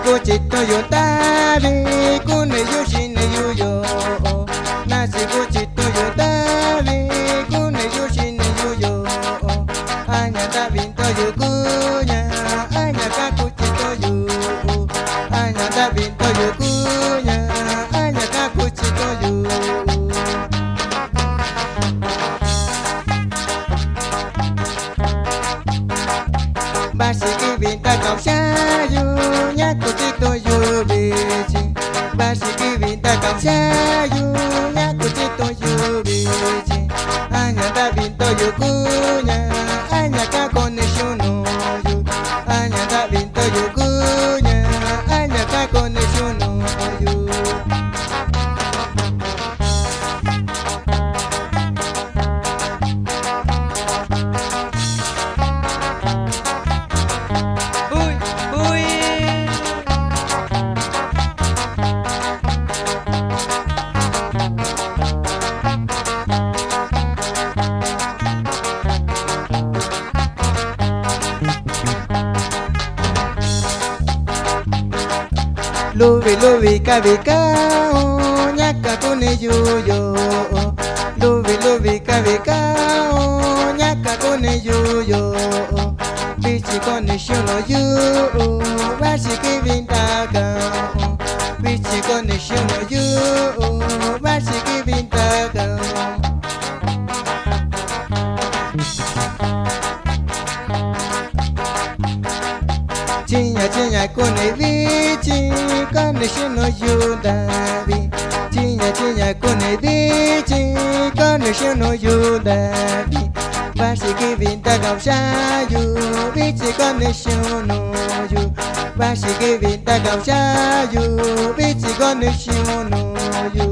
kuchito yo tabi kune yushine yuyo nasi kuchito yo tabi kune yushine yuyo anya tabinto yukunya anya kakuchito yu anya tabinto yukunya anya kakuchito yu Basiki binta kau sayu nyaku cito yu bici Basiki binta kau sayu nyaku cito yu bici Anya da binto yu kunya anya ka connection yu Anya da binto yu kunya anya ka connection yu Lubi kabika nyaka kune yuyo Lubi kabika nyaka kune yuyo Bichi kone shuno yu Bashiki bintaka Bichi kone shuno yu Bashiki bintaka Chinya kone bichi kone shuno yu dabi Chinya kone bichi kone shuno yu dabi Bashiki binta kau sayu bichi kone shuno yu Bashiki binta kau sayu bichi kone shuno yu